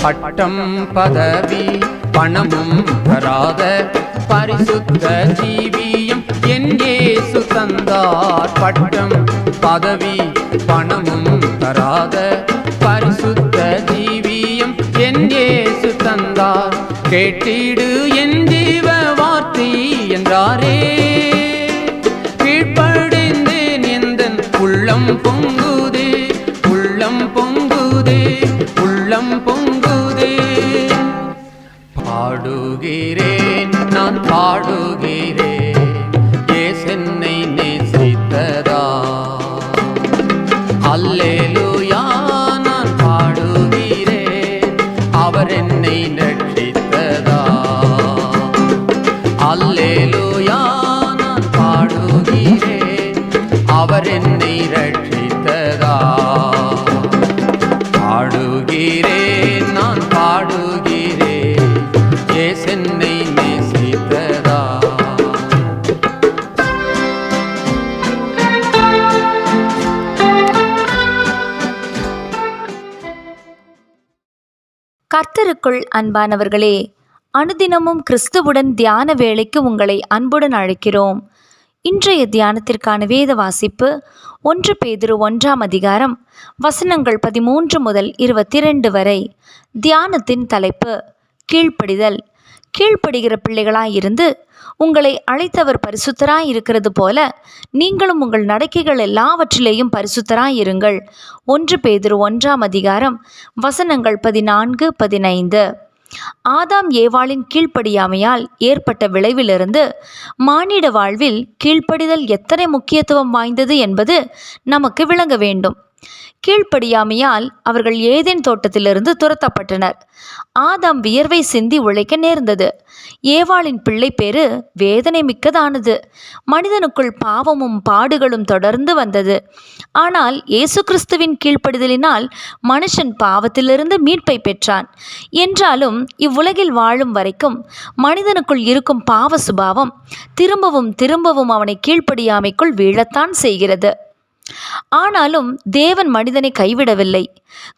பட்டம் பதவி பணமும் தராத பரிசுத்த ஜீவியம் என் இயேசு தந்தார். பட்டம் பதவி பணமும் தராத பரிசுத்த ஜீவியம் என் இயேசு தந்தார். கேட்டிடு என் ஜீவ வார்த்தை என்றாரே, கீழ்ப்படிந்தேன் எந்தன் உள்ளம் பொங்குதே, உள்ளம் பொங்குதே, உள்ளம் பொங்குதே. பாடுகிறேன் நான் பாடுகிறேன், இயேசென்னை நேசித்ததா. அல்லேலூயா நான் பாடுகிறேன், அவர் என்னை ரட்சித்ததா. அல்லேலூயா நான் பாடுகிறேன், அவர் என்னை ரட்சித்ததா. பாடுகிறேன் நான் பாடுகிறேன், இயேசென்னை நேசித்ததா. கர்த்தருக்குள் அன்பானவர்களே, அனுதினமும் கிறிஸ்துவுடன் தியான வேளைக்கு உங்களை அன்புடன் அழைக்கிறோம். இன்றைய தியானத்திற்கான வேத வாசிப்பு 1 பேதுரு 1ஆம் அதிகாரம் வசனங்கள் 13 முதல் 22 வரை. தியானத்தின் தலைப்பு கீழ்ப்படிதல். கீழ்ப்படுகிற பிள்ளைகளாயிருந்து உங்களை அழைத்தவர் பரிசுத்தராய் இருக்கிறது போல நீங்களும் உங்கள் நடக்கைகள் எல்லாவற்றிலேயும் பரிசுத்தராயிருங்கள். 1 பேதுரு 1ஆம் அதிகாரம் வசனங்கள் 14, 15. ஆதாம் ஏவாளின் கீழ்ப்படியாமையால் ஏற்பட்ட விளைவிலிருந்து மானிட வாழ்வில் கீழ்ப்படிதல் எத்தனை முக்கியத்துவம் வாய்ந்தது என்பது நமக்கு விளங்க வேண்டும். கீழ்ப்படியாமையால் அவர்கள் ஏதேன் தோட்டத்திலிருந்து துரத்தப்பட்டனர். ஆதாம் வியர்வை சிந்தி உழைக்க நேர்ந்தது. ஏவாளின் பிள்ளை பேறு வேதனை மிக்கதானது. மனிதனுக்குள் பாவமும் பாடுகளும் தொடர்ந்து வந்தது. ஆனால் இயேசு கிறிஸ்துவின் கீழ்ப்படிதலினால் மனுஷன் பாவத்திலிருந்து மீட்பை பெற்றான். என்றாலும் இவ்வுலகில் வாழும் வரைக்கும் மனிதனுக்குள் இருக்கும் பாவ சுபாவம் திரும்பவும் திரும்பவும் அவனை கீழ்ப்படியாமைக்குள் வீழத்தான் செய்கிறது. ஆனாலும் தேவன் மனிதனை கைவிடவில்லை.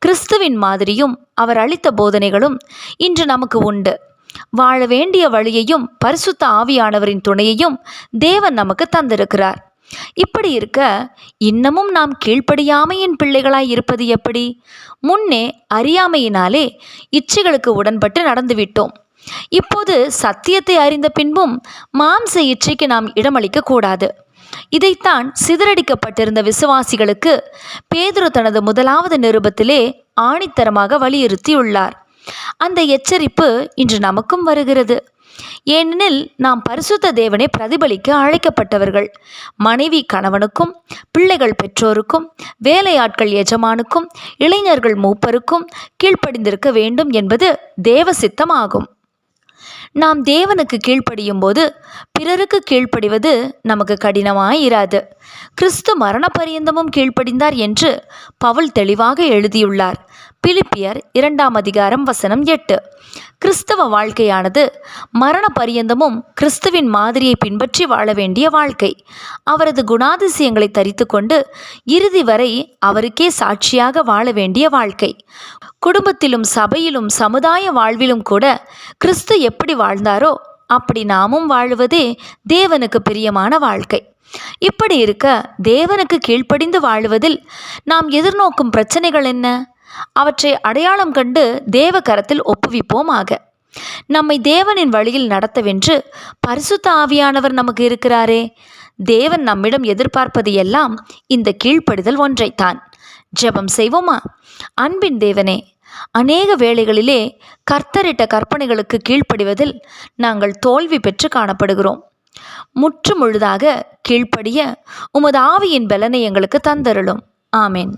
கிறிஸ்துவின் மாதிரியும் அவர் அளித்த போதனைகளும் இன்று நமக்கு உண்டு. வாழ வேண்டிய வழியையும் பரிசுத்த ஆவியானவரின் துணையையும் தேவன் நமக்கு தந்திருக்கிறார். இப்படி இருக்க இன்னமும் நாம் கீழ்ப்படியாமையின் பிள்ளைகளாய் இருப்பது எப்படி? முன்னே அறியாமையினாலே இச்சைகளுக்கு உடன்பட்டு நடந்துவிட்டோம். இப்போது சத்தியத்தை அறிந்த பின்பும் மாம்ச இச்சைக்கு நாம் இடமளிக்க கூடாது. இதைத்தான் சிதறடிக்கப்பட்டிருந்த விசுவாசிகளுக்கு பேதுரு தனது முதலாவது நிருபத்திலே ஆணித்தரமாக வலியுறுத்தியுள்ளார். அந்த எச்சரிப்பு இன்று நமக்கும் வருகிறது. ஏனெனில் நாம் பரிசுத்த தேவனை பிரதிபலிக்க அழைக்கப்பட்டவர்கள். மனைவி கணவனுக்கும், பிள்ளைகள் பெற்றோருக்கும், வேலையாட்கள் எஜமானுக்கும், இளைஞர்கள் மூப்பருக்கும் கீழ்ப்படிந்திருக்க வேண்டும் என்பது தேவ சித்தமாகும். நாம் தேவனுக்கு கீழ்ப்படியும் போது பிறருக்கு கீழ்ப்படிவது நமக்கு கடினமாயிராது. கிறிஸ்து மரண பரியந்தமும் கீழ்ப்படிந்தார் என்று பவுல் தெளிவாக எழுதியுள்ளார். பிலிப்பியர் 2ஆம் அதிகாரம் வசனம் 8. கிறிஸ்தவ வாழ்க்கையானது மரண பரியந்தமும் கிறிஸ்துவின் மாதிரியை பின்பற்றி வாழ வேண்டிய வாழ்க்கை. அவரது குணாதிசயங்களை தரித்து கொண்டு இறுதி வரை அவருக்கே சாட்சியாக வாழ வேண்டிய வாழ்க்கை. குடும்பத்திலும் சபையிலும் சமுதாய வாழ்விலும் கூட கிறிஸ்து எப்படி வாழ்ந்தாரோ அப்படி நாமும் வாழுவதே தேவனுக்கு பிரியமான வாழ்க்கை. இப்படி இருக்க தேவனுக்கு கீழ்ப்படிந்து வாழுவதில் நாம் எதிர்நோக்கும் பிரச்சனைகள் என்ன? அவற்றை அடையாளம் கண்டு தேவ கரத்தில் ஒப்புவிப்போமாக. நம்மை தேவனின் வழியில் நடத்தவென்று பரிசுத்த ஆவியானவர் நமக்கு இருக்கிறாரே. தேவன் நம்மிடம் எதிர்பார்ப்பது எல்லாம் இந்த கீழ்ப்படிதல் ஒன்றைத்தான். ஜெபம் செய்வோமா? அன்பின் தேவனே, அநேக வேளைகளிலே கர்த்தரிட்ட கற்பனைகளுக்கு கீழ்ப்படிவதில் நாங்கள் தோல்வி பெற்று காணப்படுகிறோம். முற்று முழுதாக கீழ்ப்படிய உமது ஆவியின் பலனை எங்களுக்கு தந்தருளும். ஆமேன்.